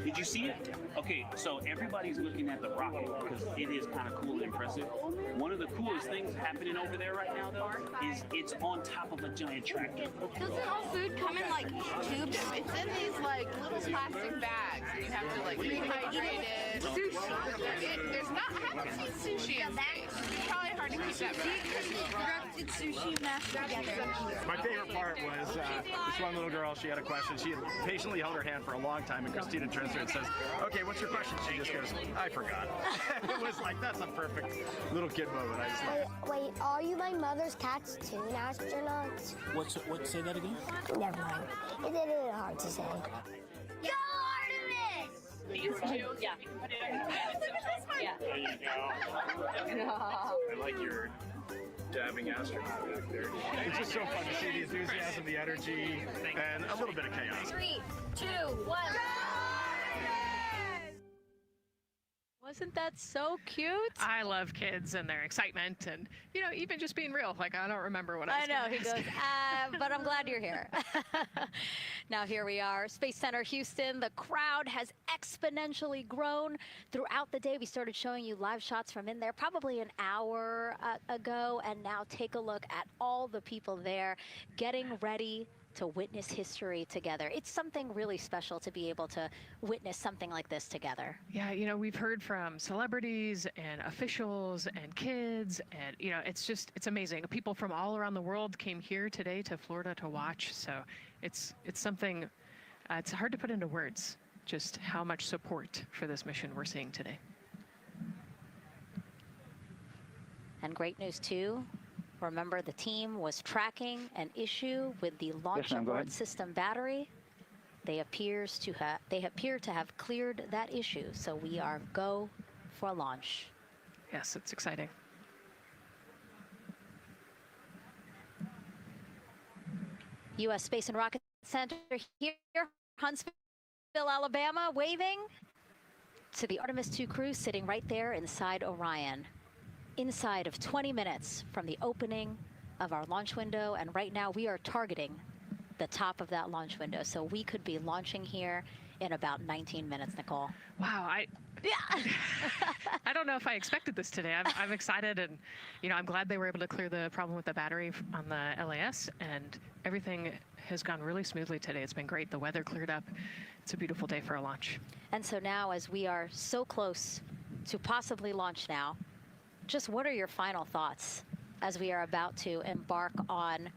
Did you see it? Okay, so everybody's looking at the rocket because it is kind of cool and impressive. One of the coolest things happening over there right now, though, is it's on top of a giant tractor. Doesn't all food come in like tubes? It's in these like little plastic bags, and you have to like rehydrate it. Sushi. There's not. I haven't seen sushi in space. It's probably hard to keep that back. Sushi mashed together. My favorite part was this one little girl. She had a question. She had patiently held her hand for a long time, and Christina turns to her and says, "Okay, what's your question?" She just goes, "I forgot." It was like, that's a perfect little kid moment. I just love. Wait, are you my mother's cats too, astronauts? What? Say that again? Never mind. It's a little hard to say. Go Artemis! These two, yeah. Yeah. There you go. I like your dabbing astronaut back there. It's just so fun to see the enthusiasm, the energy, and a little bit of chaos. 3, 2, 1. Wasn't that so cute? I love kids and their excitement and, you know, even just being real. Like, I don't remember what I was I know, he gonna goes, ask. but I'm glad you're here. Now here we are, Space Center Houston. The crowd has exponentially grown throughout the day. We started showing you live shots from in there probably an hour ago, and now take a look at all the people there getting ready to witness history together. It's something really special to be able to witness something like this together. Yeah, you know, we've heard from celebrities and officials and kids, and, you know, it's amazing. People from all around the world came here today to Florida to watch, so it's something, it's hard to put into words, just how much support for this mission we're seeing today. And great news, too. Remember, the team was tracking an issue with the launch abort system battery. They appear to have cleared that issue, so we are go for launch. Yes, it's exciting. U.S. Space and Rocket Center here, Huntsville, Alabama, waving to the Artemis II crew sitting right there inside Orion. Inside of 20 minutes from the opening of our launch window, and right now we are targeting the top of that launch window, so we could be launching here in about 19 minutes, Nicole. Wow, I don't know if I expected this today. I'm excited, and, you know, I'm glad they were able to clear the problem with the battery on the LAS, and everything has gone really smoothly today. It's been great. The weather cleared up. It's a beautiful day for a launch. And so now, as we are so close to possibly launch now, just what are your final thoughts as we are about to embark on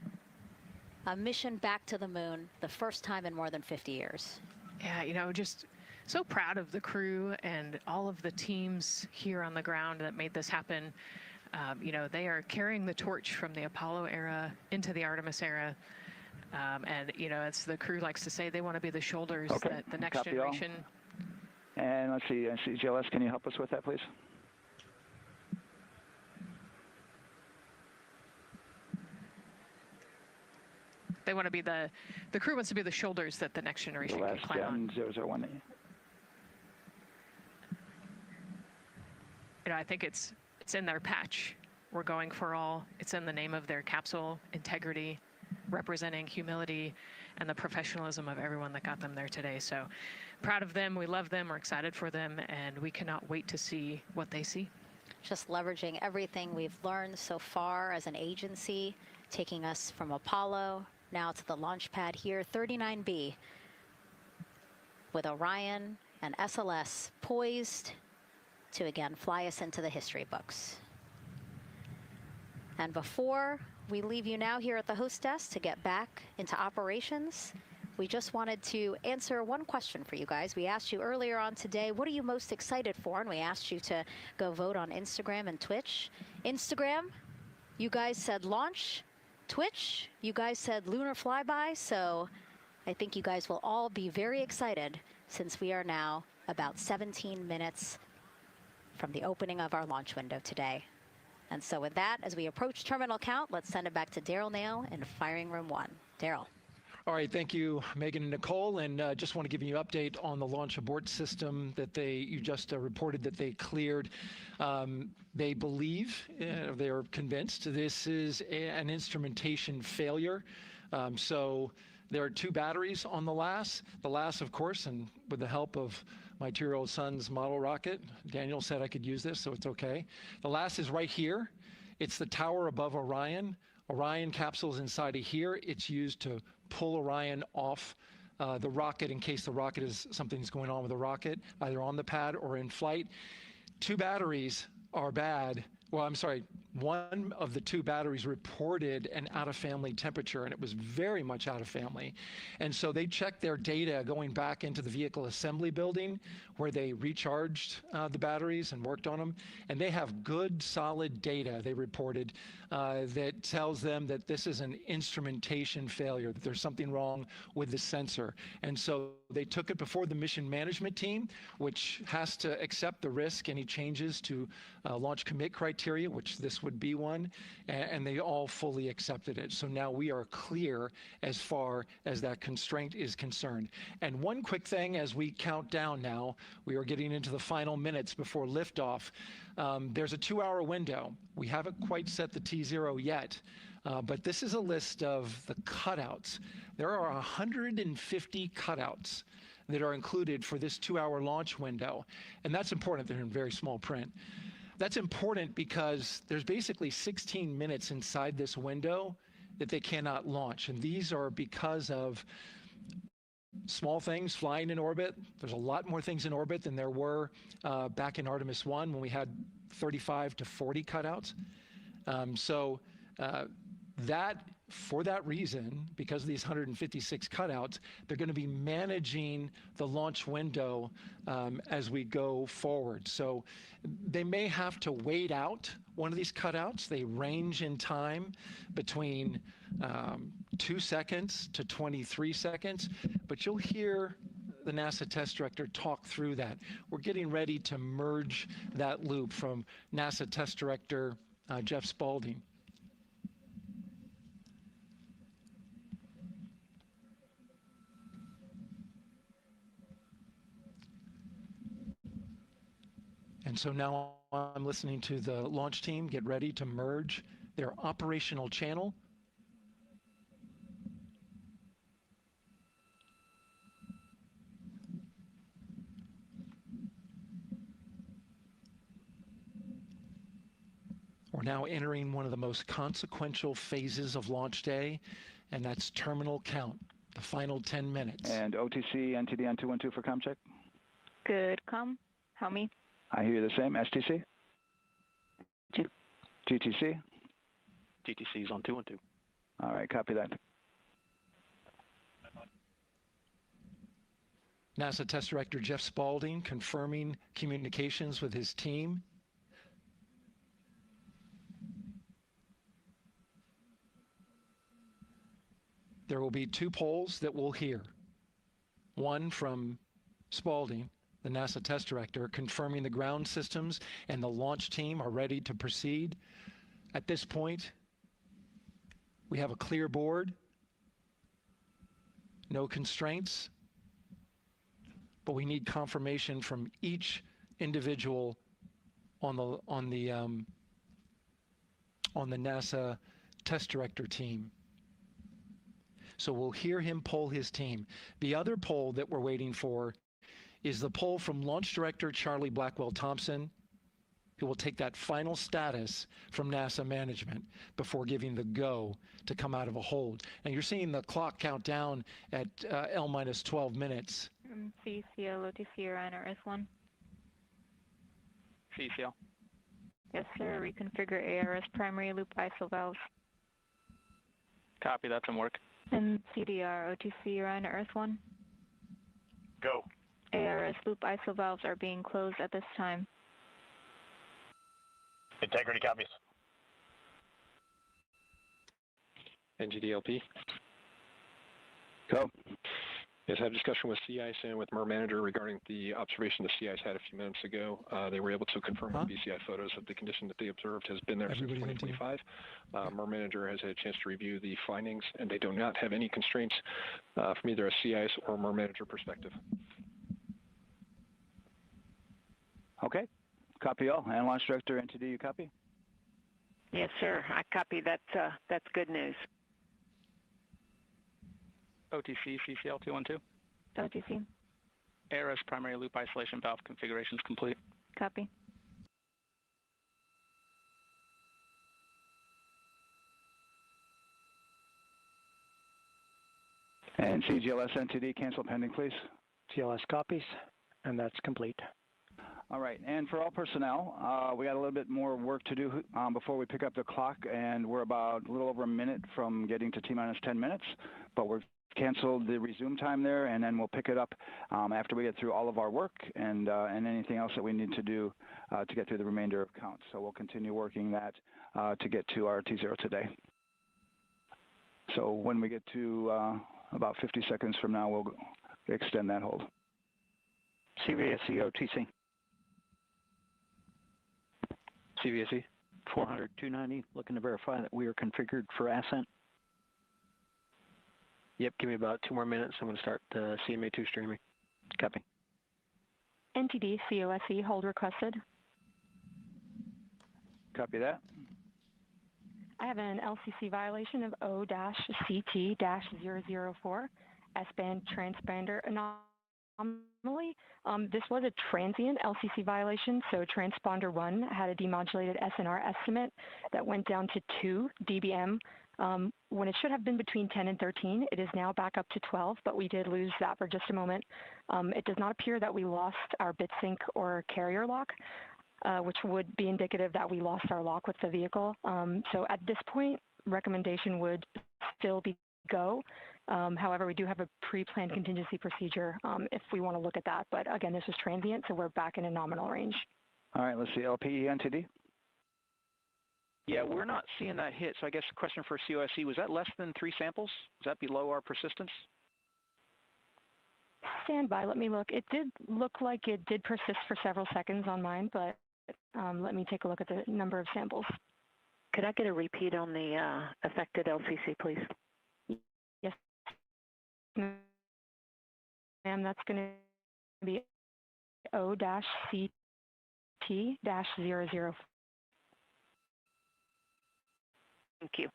a mission back to the moon, the first time in more than 50 years? Yeah, you know, just so proud of the crew and all of the teams here on the ground that made this happen. You know, they are carrying the torch from the Apollo era into the Artemis era. And, you know, as the crew likes to say, they want to be the shoulders that the next generation. And let's see, GLS, can you help us with that, please? They want to be the crew wants to be the shoulders that the next generation can climb on. 001. You know, I think it's in their patch. We're going for all. It's in the name of their capsule, integrity, representing humility and the professionalism of everyone that got them there today. So proud of them. We love them. We're excited for them, and we cannot wait to see what they see. Just leveraging everything we've learned so far as an agency, taking us from Apollo now to the launch pad here, 39B, with Orion and SLS poised to again fly us into the history books. And before we leave you now here at the host desk to get back into operations, we just wanted to answer one question for you guys. We asked you earlier on today, what are you most excited for? And we asked you to go vote on Instagram and Twitch. Instagram, you guys said launch. Twitch, you guys said lunar flyby. So I think you guys will all be very excited since we are now about 17 minutes from the opening of our launch window today. And so with that, as we approach terminal count, let's send it back to Daryl Nail in firing room 1. Daryl. All right, thank you, Megan and Nicole, and just want to give you an update on the launch abort system that you just reported that they cleared. They believe, they are convinced, this is an instrumentation failure. So there are 2 batteries on the LAS. The LAS, of course, and with the help of my 2-year-old son's model rocket, Daniel said I could use this, so it's okay. The LAS is right here. It's the tower above Orion. Orion capsule is inside of here. It's used to pull Orion off the rocket in case something's going on with the rocket, either on the pad or in flight. 2 batteries are bad. Well, I'm sorry, one of the 2 batteries reported an out-of-family temperature, and it was very much out of family. And so they checked their data going back into the vehicle assembly building where they recharged the batteries and worked on them. And they have good, solid data, they reported, that tells them that this is an instrumentation failure, that there's something wrong with the sensor. And so they took it before the mission management team, which has to accept the risk, any changes to launch commit criteria, which this would be one, and they all fully accepted it. So now we are clear as far as that constraint is concerned. And one quick thing as we count down now, we are getting into the final minutes before liftoff. There's a 2-hour window. We haven't quite set the T0 yet, but this is a list of the cutouts. There are 150 cutouts that are included for this 2-hour launch window, and that's important. They're in very small print. That's important because there's basically 16 minutes inside this window that they cannot launch, and these are because of small things flying in orbit. There's a lot more things in orbit than there were back in Artemis I when we had 35 to 40 cutouts. For that reason, because of these 156 cutouts, they're going to be managing the launch window as we go forward. So they may have to wait out one of these cutouts. They range in time between 2 seconds to 23 seconds, but you'll hear the NASA test director talk through that. We're getting ready to merge that loop from NASA test director Jeff Spaulding. And so now I'm listening to the launch team get ready to merge their operational channel. We're now entering one of the most consequential phases of launch day, and that's terminal count, the final 10 minutes. And OTC, NTD, N212 for comm check? Good, comm. Help me. I hear the same. STC? GTC? GTC is on 212. All right, copy that. NASA Test Director Jeff Spaulding confirming communications with his team. There will be 2 polls that we'll hear. One from Spaulding, the NASA test director, confirming the ground systems and the launch team are ready to proceed. At this point, we have a clear board, no constraints, but we need confirmation from each individual on the NASA test director team. So we'll hear him poll his team. The other poll that we're waiting for is the poll from Launch Director Charlie Blackwell Thompson, who will take that final status from NASA management before giving the go to come out of a hold. And you're seeing the clock count down at L minus 12 minutes. CCL, OTC, Orion, RS1. CCL. Yes, sir. Reconfigure ARS primary loop ISO valves. Copy, that's in work. And CDR, OTC, Orion to Earth 1. Go. ARS loop ISO valves are being closed at this time. Integrity copies. NGDLP. Go. Yes, I had a discussion with Sea Ice and with MER Manager regarding the observation the Sea Ice had a few minutes ago. They were able to confirm with BCI photos that the condition that they observed has been there since 2025. MER Manager has had a chance to review the findings, and they do not have any constraints from either a Sea Ice or MER Manager perspective. Okay. Copy all. And Launch Director, NTD, you copy? Yes, sir. I copy. That's good news. OTC, CCL 212. OTC. ARS primary loop isolation valve configuration is complete. Copy. And CGLS NTD, cancel pending, please. GLS copies, and that's complete. All right, and for all personnel, we got a little bit more work to do before we pick up the clock, and we're about a little over a minute from getting to T-minus 10 minutes, but we're canceled the resume time there, and then we'll pick it up after we get through all of our work and anything else that we need to do to get through the remainder of count. So we'll continue working that to get to our T0 today. So when we get to about 50 seconds from now, we'll extend that hold. CVSE OTC. CVSE. 400-290, looking to verify that we are configured for ascent. Yep, give me about 2 more minutes. I'm going to start the CMA2 streaming. Copy. NTD, COSE, hold requested. Copy that. I have an LCC violation of O-CT-004, S-band transponder anomaly. This was a transient LCC violation, so transponder 1 had a demodulated SNR estimate that went down to 2 dBm when it should have been between 10 and 13. It is now back up to 12, but we did lose that for just a moment. It does not appear that we lost our bit sync or carrier lock, which would be indicative that we lost our lock with the vehicle. So at this point, recommendation would still be go. However, we do have a pre-planned contingency procedure if we want to look at that. But again, this is transient, so we're back in a nominal range. All right, let's see, LPE NTD. Yeah, we're not seeing that hit. So I guess the question for COSE, was that less than 3 samples? Was that below our persistence? Stand by, let me look. It did look like it did persist for several seconds on mine, but let me take a look at the number of samples. Could I get a repeat on the affected LCC, please? Yes, ma'am, that's going to be O-CT-004. Thank you.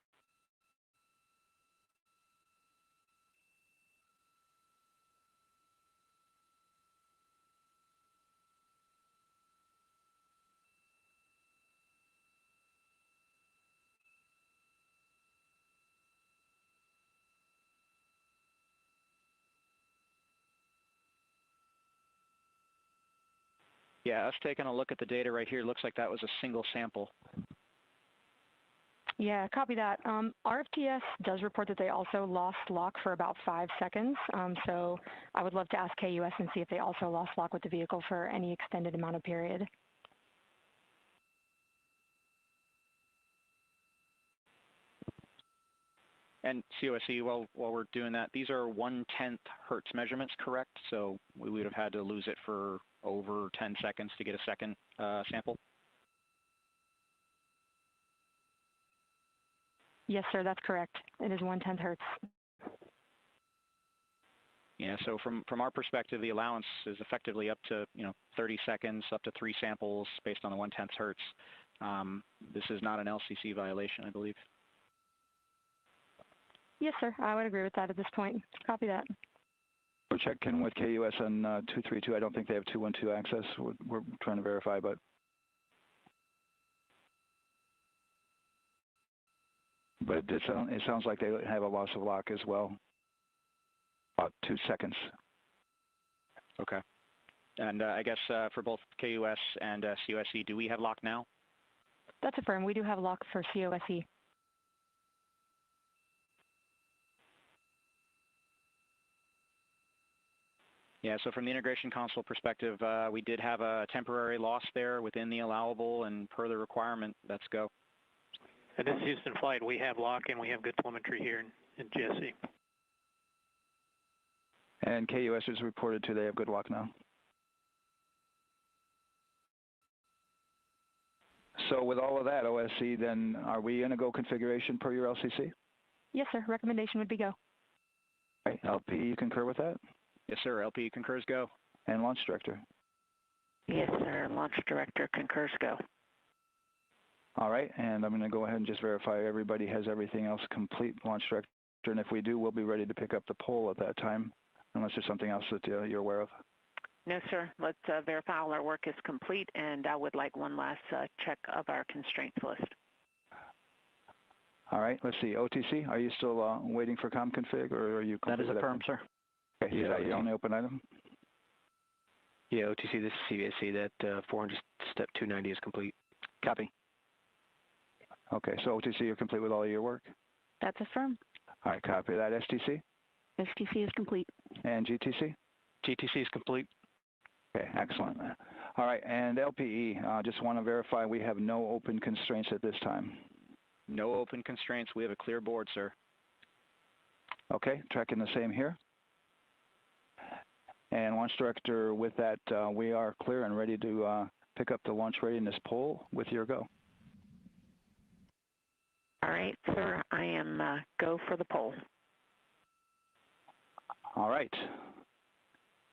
Yeah, us taking a look at the data right here, looks like that was a single sample. Yeah, copy that. RFTS does report that they also lost lock for about 5 seconds. So I would love to ask KUS and see if they also lost lock with the vehicle for any extended amount of period. And COSE, while we're doing that, these are 1/10 hertz measurements, correct? So we would have had to lose it for over 10 seconds to get a second sample? Yes, sir, that's correct. It is 1/10 hertz. Yeah, so from our perspective, the allowance is effectively up to 30 seconds, up to 3 samples based on the 1/10 hertz. This is not an LCC violation, I believe. Yes, sir, I would agree with that at this point. Copy that. We're checking with KUS on 232. I don't think they have 212 access. We're trying to verify, but it sounds like they have a loss of lock as well. About 2 seconds. Okay. And I guess for both KUS and COSE, do we have lock now? That's affirmed. We do have lock for COSE. Yeah, so from the integration console perspective, we did have a temporary loss there within the allowable, and per the requirement, let's go. And this is Houston Flight. We have lock and we have good telemetry here in GSC. And KUS is reported to they have good lock now. So with all of that, OSC, then are we in a go configuration per your LCC? Yes, sir. Recommendation would be go. Right. LP, you concur with that? Yes, sir. LP concurs go. And launch director? Yes, sir. Launch director concurs go. All right, and I'm going to go ahead and just verify everybody has everything else complete, launch director. And if we do, we'll be ready to pick up the poll at that time, unless there's something else that you're aware of. No, sir. Let's verify all our work is complete, and I would like one last check of our constraints list. All right, let's see. OTC, are you still waiting for ComConfig, or are you? That is affirmed, sir. Okay, is that your only open item? Yeah, OTC, this is CVSC. That 400 step 290 is complete. Copy. Okay, so OTC, you're complete with all of your work? That's affirmed. All right, copy that. STC? STC is complete. And GTC? GTC is complete. Okay, excellent. All right, and LPE, just want to verify we have no open constraints at this time. No open constraints. We have a clear board, sir. Okay, tracking the same here. And launch director, with that, we are clear and ready to pick up the launch readiness poll with your go. All right, sir. I am go for the poll. All right.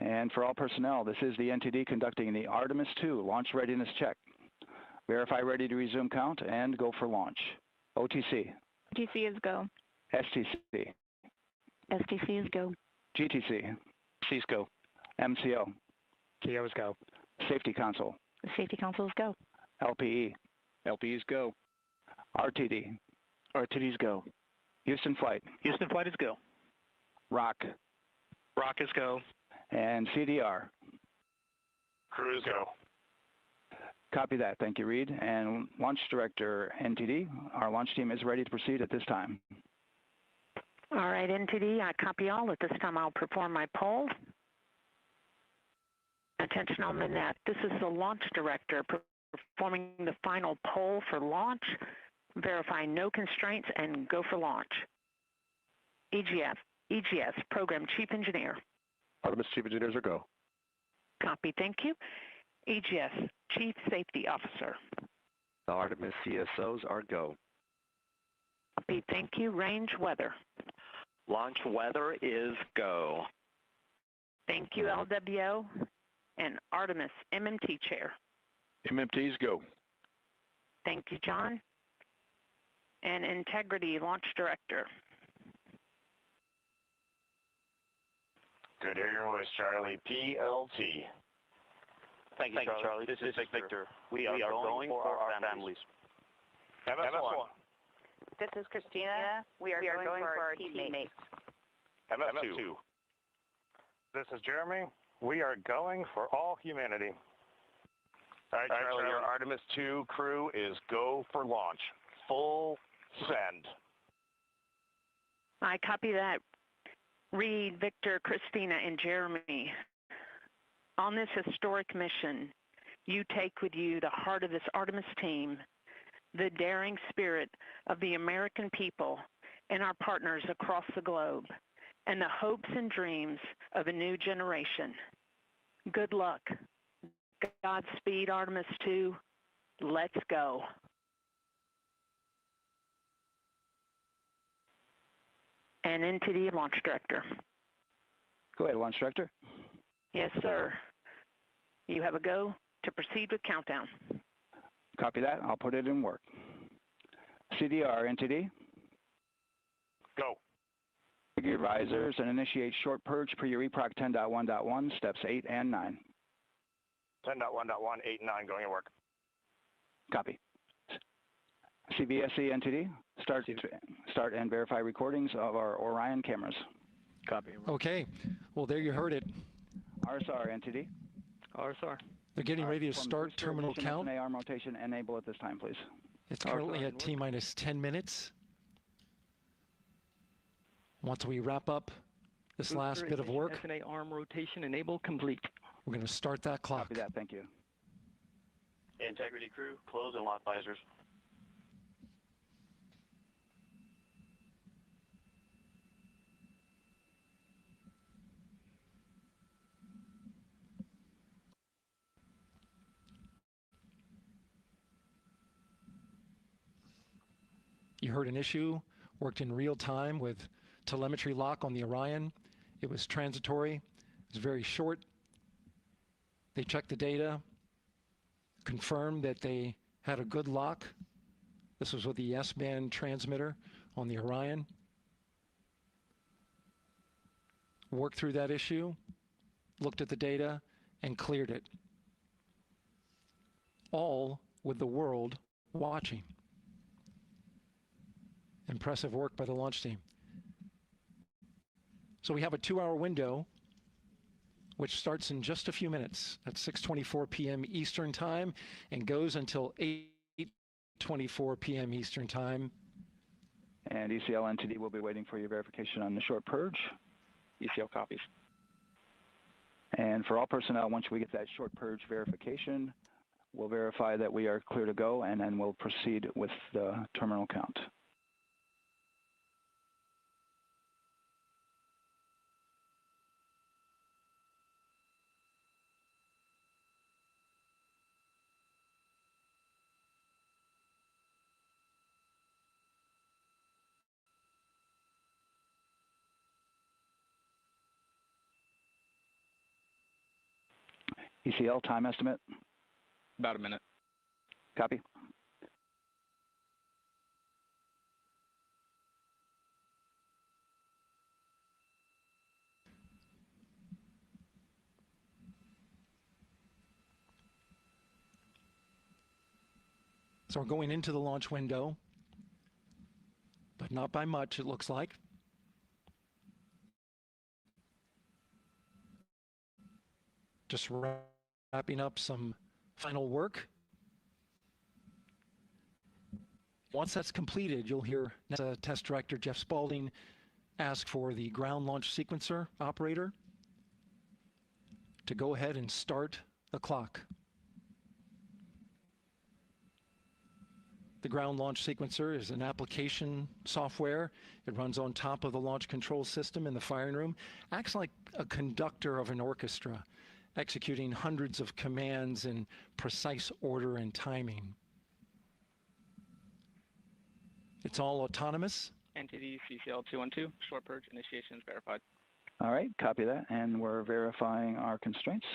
And for all personnel, this is the NTD conducting the Artemis II launch readiness check. Verify ready to resume count and go for launch. OTC. GTC is go. STC. STC is go. GTC. C's go. MCO. KO is go. Safety console. The safety console is go. LPE. LPE's go. RTD. RTD's go. Houston Flight. Houston Flight is go. ROC. ROC is go. And CDR. Crew is go. Copy that. Thank you, Reed. And launch director, NTD, our launch team is ready to proceed at this time. All right, NTD, I copy all. At this time, I'll perform my poll. Attention on the net. This is the launch director performing the final poll for launch. Verify no constraints and go for launch. EGS, Program Chief Engineer. Artemis Chief Engineers are go. Copy, thank you. EGS, Chief Safety Officer. The Artemis CSOs are go. Copy, thank you. Range Weather. Launch weather is go. Thank you, LWO. And Artemis MMT Chair. MMT's go. Thank you, John. And Integrity Launch Director. Good to hear your voice, Charlie. PLT. Thank you, Charlie. This is Victor. We are going for our families. MS1. This is Christina. We are going for our teammates. MS2. This is Jeremy. We are going for all humanity. All right, Charlie, your Artemis II crew is go for launch. Full send. I copy that. Reed, Victor, Christina, and Jeremy. On this historic mission, you take with you the heart of this Artemis team, the daring spirit of the American people and our partners across the globe, and the hopes and dreams of a new generation. Good luck. Godspeed, Artemis II. Let's go. And into the launch director. Go ahead, launch director. Yes, sir. You have a go to proceed with countdown. Copy that. I'll put it in work. CDR, NTD. Go. Gear risers and initiate short purge per your EPROC 10.1.1, steps 8 and 9. 10.1.1, 8 and 9 going to work. Copy. CVSC NTD, start and verify recordings of our Orion cameras. Copy. Okay. Well, there you heard it. RSR NTD. RSR. They're getting ready to start terminal count. AR rotation enable at this time, please. It's currently at T-minus 10 minutes. Once we wrap up this last bit of work. SNA arm rotation enable complete. We're going to start that clock. Copy that. Thank you. Integrity crew, close and lock visors. You heard an issue, worked in real time with telemetry lock on the Orion. It was transitory, it was very short. They checked the data, confirmed that they had a good lock. This was with the S-band transmitter on the Orion. Worked through that issue, looked at the data, and cleared it. All with the world watching. Impressive work by the launch team. So we have a 2-hour window, which starts in just a few minutes at 6:24 p.m. Eastern Time and goes until 8:24 p.m. Eastern Time. And ECL NTD will be waiting for your verification on the short purge. ECL copies. And for all personnel, once we get that short purge verification, we'll verify that we are clear to go, and then we'll proceed with the terminal count. ECL time estimate? About a minute. Copy. So we're going into the launch window, but not by much, it looks like. Just wrapping up some final work. Once that's completed, you'll hear NASA Test Director Jeff Spaulding ask for the ground launch sequencer operator to go ahead and start the clock. The ground launch sequencer is an application software. It runs on top of the launch control system in the firing room, acts like a conductor of an orchestra, executing hundreds of commands in precise order and timing. It's all autonomous. NTD CCL 212, short purge initiation is verified. All right, copy that, and we're verifying our constraints.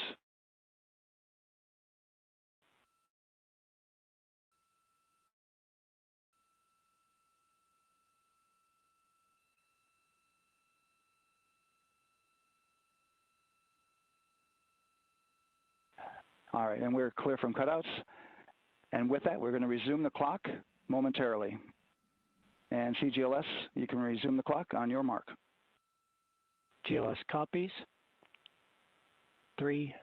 All right, and we're clear from cutouts. And with that, we're going to resume the clock momentarily. And CGLS, you can resume the clock on your mark. GLS copies. 3,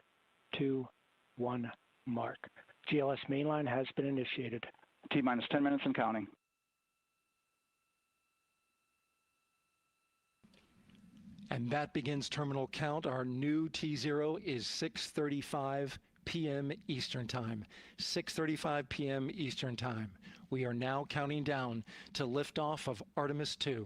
2, 1, mark. GLS mainline has been initiated. T-minus 10 minutes and counting. And that begins terminal count. Our new T0 is 6:35 p.m. Eastern Time. 6:35 p.m. Eastern Time. We are now counting down to liftoff of Artemis II.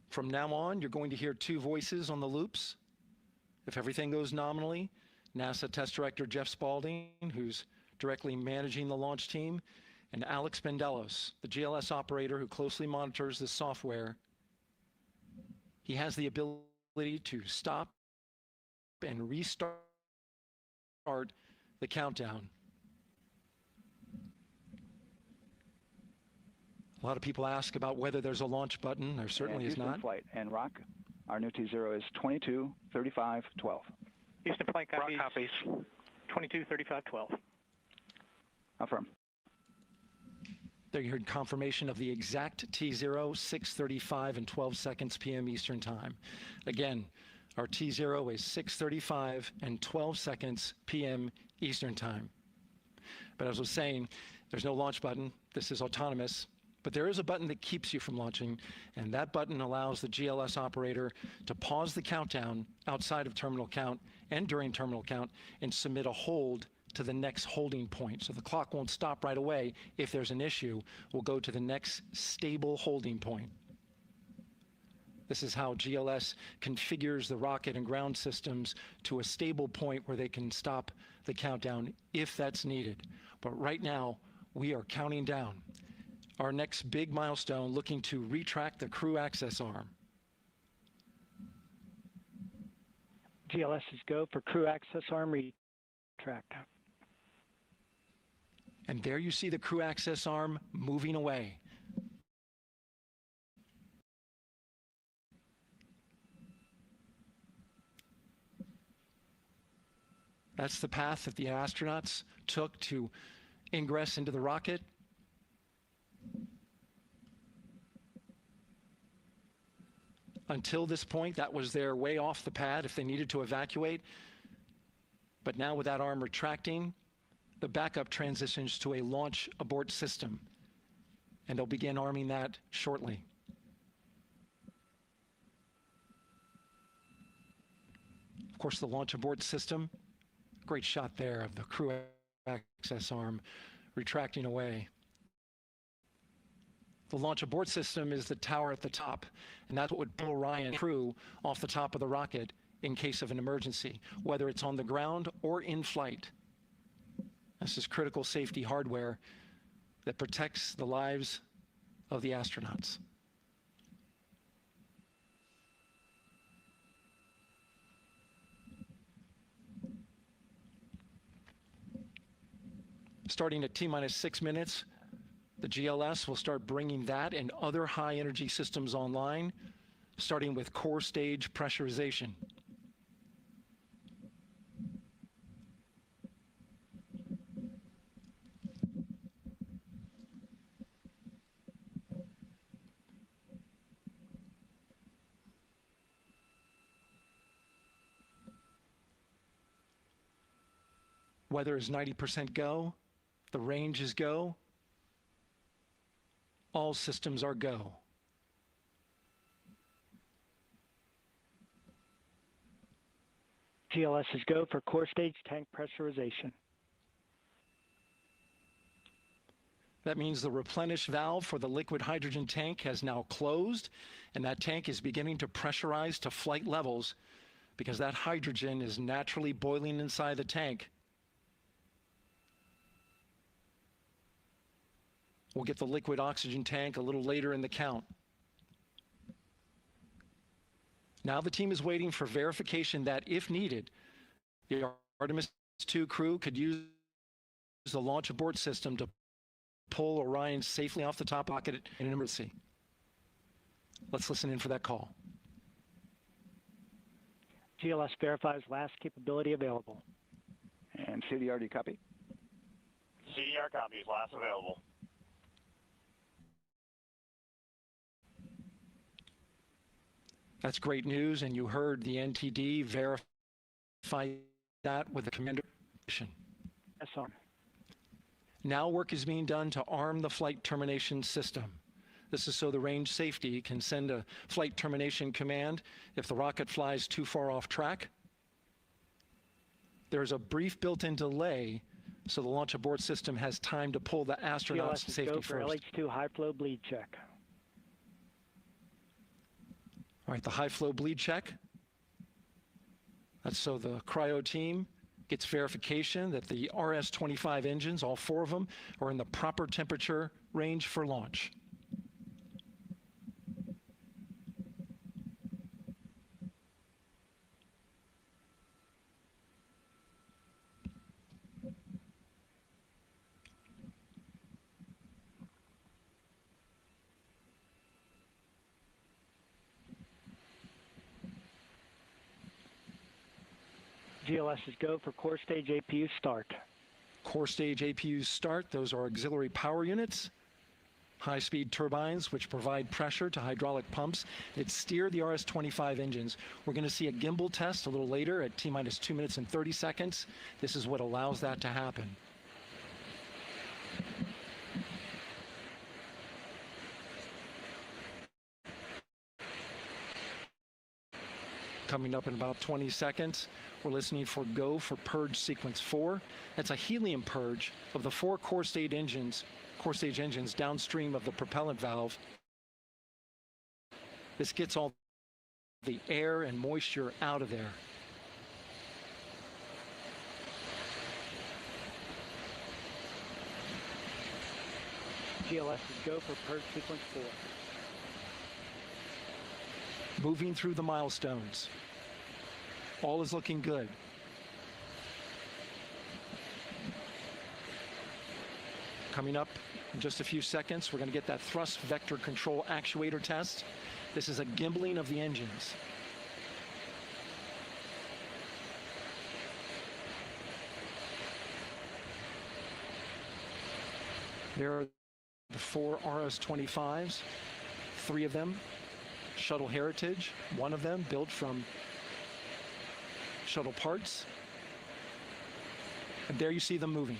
From now on, you're going to hear two voices on the loops. If everything goes nominally, NASA Test Director Jeff Spaulding, who's directly managing the launch team, and Alex Bendelos, the GLS operator who closely monitors the software. He has the ability to stop and restart the countdown. A lot of people ask about whether there's a launch button. There certainly is not. Flight and rock, our new T0 is 22:35:12. Houston flight copies. 22:35:12. Affirm. There you heard confirmation of the exact T0, 6:35 and 12 seconds p.m. Eastern Time. Again, our T0 is 6:35 and 12 seconds p.m. Eastern Time. But as I was saying, there's no launch button. This is autonomous, But there is a button that keeps you from launching, and that button allows the GLS operator to pause the countdown outside of terminal count and during terminal count and submit a hold to the next holding point. So the clock won't stop right away. If there's an issue, we'll go to the next stable holding point. This is how GLS configures the rocket and ground systems to a stable point where they can stop the countdown if that's needed. But right now, we are counting down. Our next big milestone, looking to retract the crew access arm. GLS is go for crew access arm retract. And there you see the crew access arm moving away. That's the path that the astronauts took to ingress into the rocket. Until this point, that was their way off the pad if they needed to evacuate. But now with that arm retracting, the backup transitions to a launch abort system. And they'll begin arming that shortly. Of course, the launch abort system, great shot there of the crew access arm retracting away. The launch abort system is the tower at the top, and that's what would pull Orion crew off the top of the rocket in case of an emergency, whether it's on the ground or in flight. This is critical safety hardware that protects the lives of the astronauts. Starting at T-minus 6 minutes, the GLS will start bringing that and other high-energy systems online, starting with core stage pressurization. Weather is 90% go. The range is go. All systems are go. GLS is go for core stage tank pressurization. That means the replenish valve for the liquid hydrogen tank has now closed, and that tank is beginning to pressurize to flight levels because that hydrogen is naturally boiling inside the tank. We'll get the liquid oxygen tank a little later in the count. Now the team is waiting for verification that, if needed, the Artemis II crew could use the launch abort system to pull Orion safely off the top rocket in an emergency. Let's listen in for that call. GLS verifies last capability available. And CDR, copy? CDR copies, last available. That's great news, and you heard the NTD verify that with the commander. Yes, sir. Now work is being done to arm the flight termination system. This is so the range safety can send a flight termination command if the rocket flies too far off track. There's a brief built-in delay, so the launch abort system has time to pull the astronauts to safety for first. LH2 high flow bleed check. All right, the high flow bleed check. That's so the cryo team gets verification that the RS-25 engines, all 4 of them, are in the proper temperature range for launch. GLS is go for core stage APU start. Core stage APUs start. Those are auxiliary power units, high-speed turbines which provide pressure to hydraulic pumps that steer the RS-25 engines. We're going to see a gimbal test a little later at T-minus 2 minutes and 30 seconds. This is what allows that to happen. Coming up in about 20 seconds, we're listening for go for purge sequence 4. That's a helium purge of the 4 core stage engines downstream of the propellant valve. This gets all the air and moisture out of there. GLS is go for purge sequence 4. Moving through the milestones. All is looking good. Coming up in just a few seconds, we're going to get that thrust vector control actuator test. This is a gimbaling of the engines. There are the 4 RS-25s, 3 of them Shuttle Heritage, 1 of them built from shuttle parts. And there you see them moving.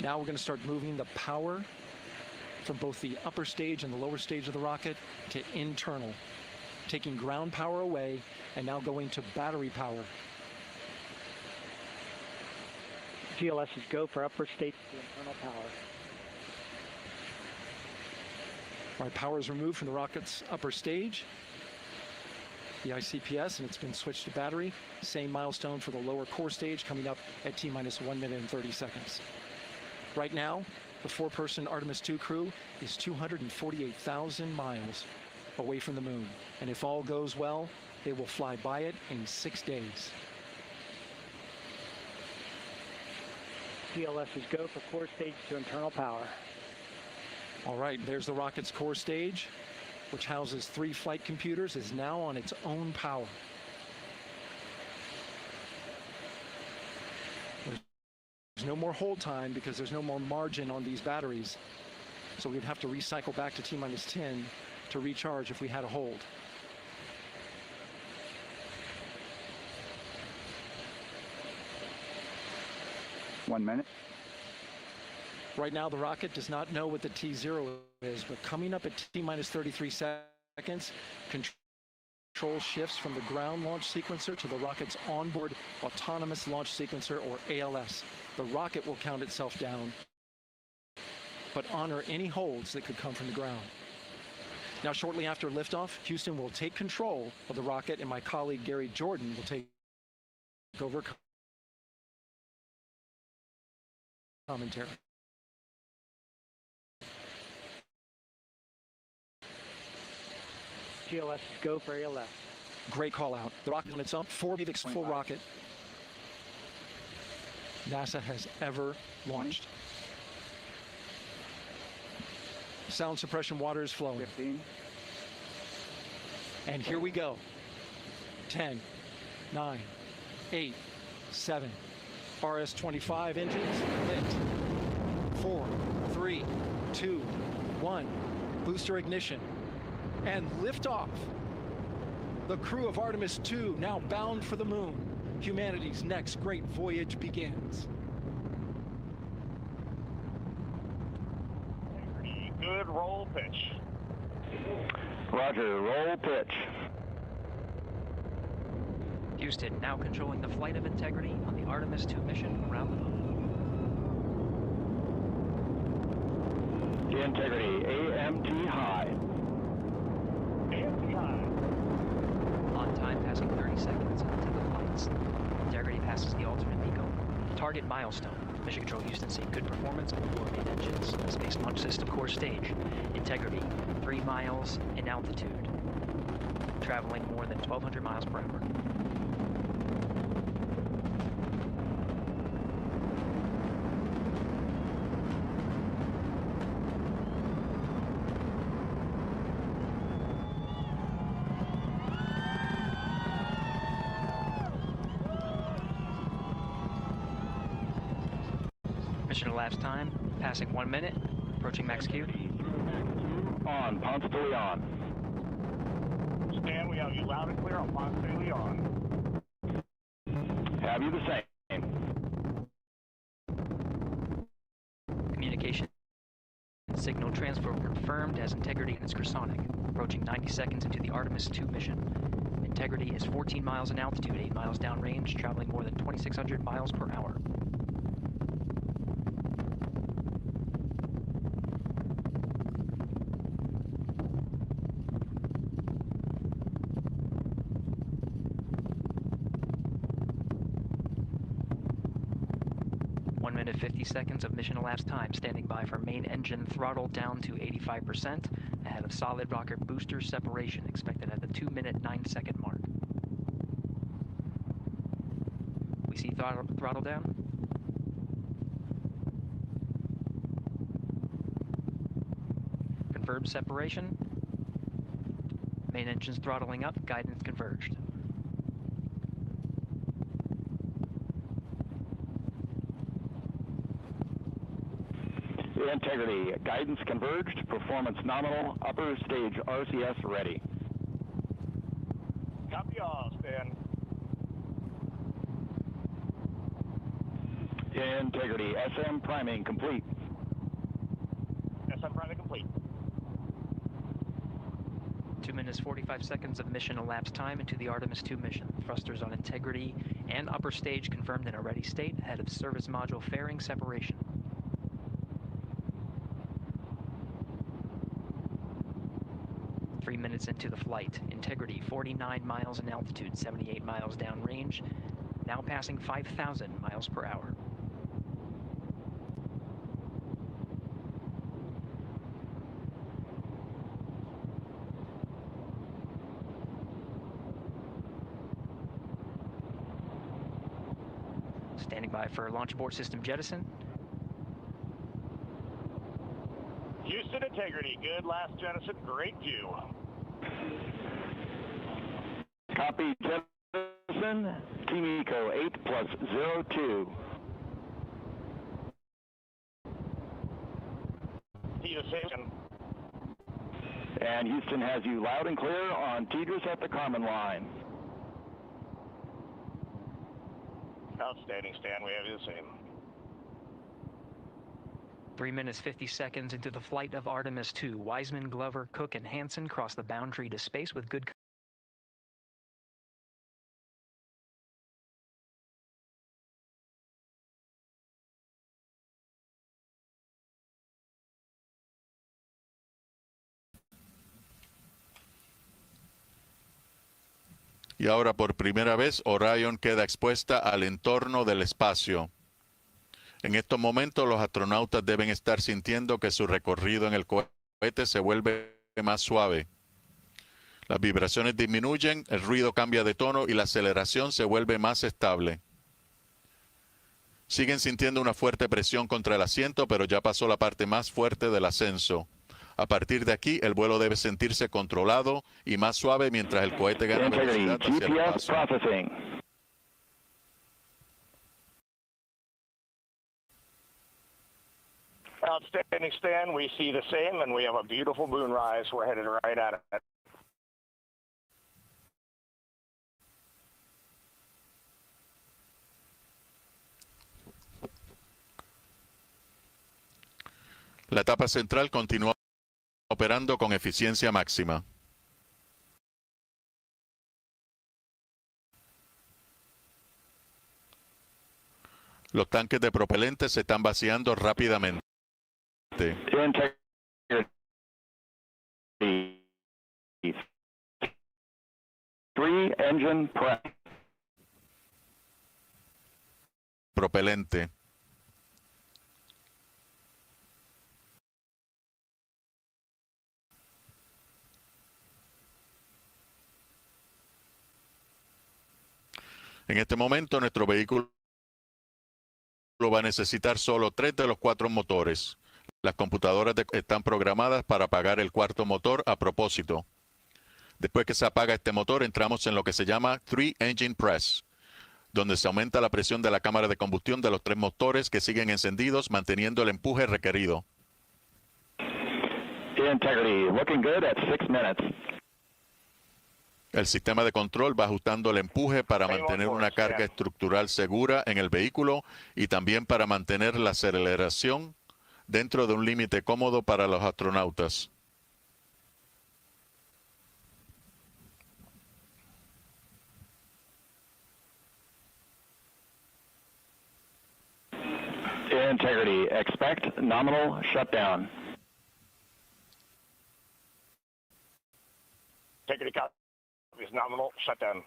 Now we're going to start moving the power from both the upper stage and the lower stage of the rocket to internal, taking ground power away and now going to battery power. GLS is go for upper stage to internal power. All right, power is removed from the rocket's upper stage, the ICPS, and it's been switched to battery. Same milestone for the lower core stage coming up at T-minus 1 minute and 30 seconds. Right now, the 4-person Artemis II crew is 248,000 miles away from the moon. And if all goes well, they will fly by it in 6 days. GLS is go for core stage to internal power. All right, there's the rocket's core stage, which houses 3 flight computers, is now on its own power. There's no more hold time because there's no more margin on these batteries. So we'd have to recycle back to T-minus 10 to recharge if we had a hold. One minute. Right now, the rocket does not know what the T0 is, but coming up at T-minus 33 seconds, control shifts from the ground launch sequencer to the rocket's onboard autonomous launch sequencer, or ALS. The rocket will count itself down, but honor any holds that could come from the ground. Now, shortly after liftoff, Houston will take control of the rocket, and my colleague Gary Jordan will take over commentary. GLS go for ALS. Great call out. The rocket on its own, 4 full rocket NASA has ever launched. Sound suppression water is flowing. 15. And here we go. 10, 9, 8, 7. RS-25 engines lit. 4, 3, 2, 1. Booster ignition. And liftoff. The crew of Artemis II now bound for the moon. Humanity's next great voyage begins. Good roll pitch. Roger, roll pitch. Houston now controlling the flight of integrity on the Artemis II mission around the moon. Integrity, AMT high. AMT high. On time passing 30 seconds into the flights. Integrity passes the alternate MECO. Target milestone. Mission Control Houston seeing good performance on the 4 main engines. Space Launch System core stage. Integrity, 3 miles in altitude. Traveling more than 1,200 miles per hour. Mission elapsed time, passing 1 minute, approaching max Q. On, Ponce de Leon. Stan, we have you loud and clear on Ponce de Leon. Have you the same? Signal transfer confirmed as integrity is supersonic, approaching 90 seconds into the Artemis II mission. Integrity is 14 miles in altitude, 8 miles downrange, traveling more than 2,600 miles per hour. One minute 50 seconds of mission elapsed time, standing by for main engine throttle down to 85%, ahead of solid rocket booster separation, expected at the 2-minute 9-second mark. We see throttle down. Confirmed separation. Main engines throttling up, guidance converged. Integrity, guidance converged, performance nominal, upper stage RCS ready. Copy all, Stan. Integrity, SM priming complete. SM priming complete. 2 minutes 45 seconds of mission elapsed time into the Artemis II mission. Thrusters on integrity and upper stage confirmed in a ready state, ahead of service module fairing separation. 3 minutes into the flight. Integrity 49 miles in altitude, 78 miles downrange, now passing 5,000 miles per hour. Standing by for launch abort system jettison. Houston Integrity, good last jettison, great view. Copy jettison, Team Eco 8+02. Houston. And Houston has you loud and clear on TDRS at the common line. Outstanding, Stan, we have you the same. 3 minutes 50 seconds into the flight of Artemis II. Wiseman, Glover, Cook, and Hansen cross the boundary to space with good. Y ahora por primera vez Orion queda expuesta al entorno del espacio. En estos momentos los astronautas deben estar sintiendo que su recorrido en el cohete se vuelve más suave. Las vibraciones disminuyen, el ruido cambia de tono y la aceleración se vuelve más estable. Siguen sintiendo una fuerte presión contra el asiento, pero ya pasó la parte más fuerte del ascenso. A partir de aquí, el vuelo debe sentirse controlado y más suave mientras el cohete gana velocidad hacia el espacio. Outstanding, Stan. We see the same, and we have a beautiful moonrise. We're headed right at it. La etapa central continúa operando con eficiencia máxima. Los tanques de propelente se están vaciando rápidamente. Propelente. En este momento nuestro vehículo va a necesitar solo 3 de los 4 motores. Las computadoras están programadas para apagar el cuarto motor a propósito. Después que se apaga este motor, entramos en lo que se llama 3 Engine Press, donde se aumenta la presión de la cámara de combustión de los 3 motores que siguen encendidos, manteniendo el empuje requerido. Integrity, looking good at 6 minutes. El sistema de control va ajustando el empuje para mantener una carga estructural segura en el vehículo y también para mantener la aceleración dentro de un límite cómodo para los astronautas. Integrity, expect nominal shutdown. Integrity copies nominal shutdown.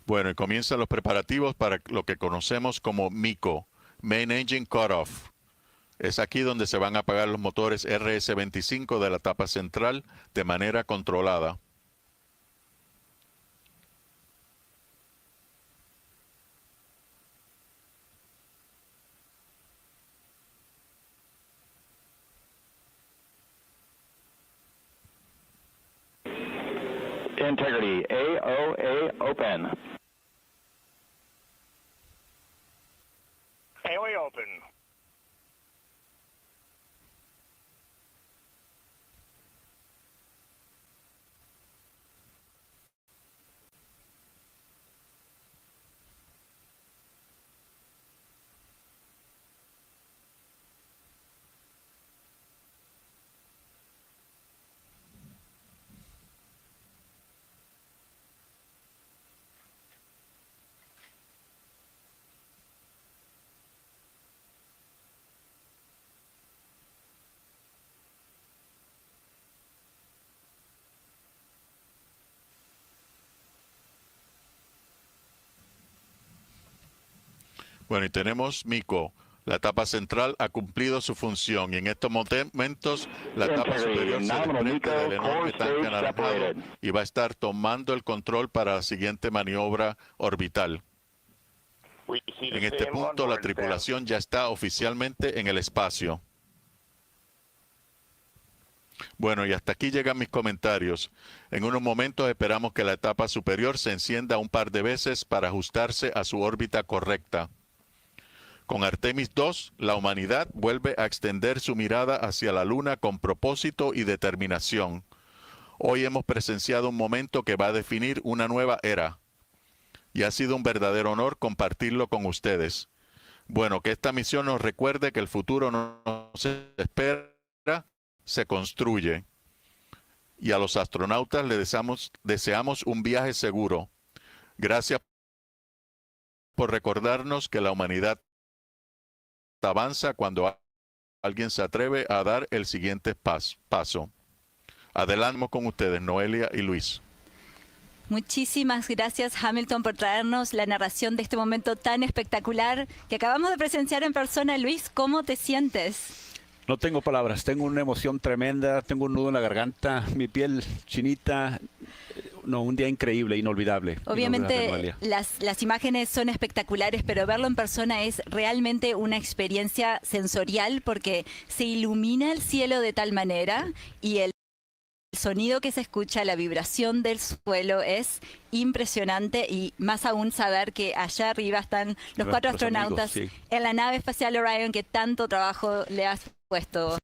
Bueno, y comienzan los preparativos para lo que conocemos como MICO, Main Engine Cutoff. Es aquí donde se van a apagar los motores RS-25 de la tapa central de manera controlada. Integrity, AOA open. AOA open. Bueno, y tenemos MICO. La tapa central ha cumplido su función y en estos momentos la tapa superior se desprende del enorme tanque anaranjado y va a estar tomando el control para la siguiente maniobra orbital. En este punto la tripulación ya está oficialmente en el espacio. Bueno, y hasta aquí llegan mis comentarios. En unos momentos esperamos que la etapa superior se encienda un par de veces para ajustarse a su órbita correcta. Con Artemis II, la humanidad vuelve a extender su mirada hacia la Luna con propósito y determinación. Hoy hemos presenciado un momento que va a definir una nueva era. Y ha sido un verdadero honor compartirlo con ustedes. Bueno, que esta misión nos recuerde que el futuro no se espera, se construye. Y a los astronautas les deseamos un viaje seguro. Gracias por recordarnos que la humanidad avanza cuando alguien se atreve a dar el siguiente paso. Adelante con ustedes, Noelia y Luis. Muchísimas gracias, Hamilton, por traernos la narración de este momento tan espectacular que acabamos de presenciar en persona. Luis, ¿cómo te sientes? No tengo palabras, tengo una emoción tremenda, tengo un nudo en la garganta, mi piel chinita. No, un día increíble, inolvidable. Obviamente las imágenes son espectaculares, pero verlo en persona es realmente una experiencia sensorial porque se ilumina el cielo de tal manera y el sonido que se escucha, la vibración del suelo es impresionante y más aún saber que allá arriba están los 4 astronautas amigos, sí, en la nave espacial Orion que tanto trabajo le has puesto.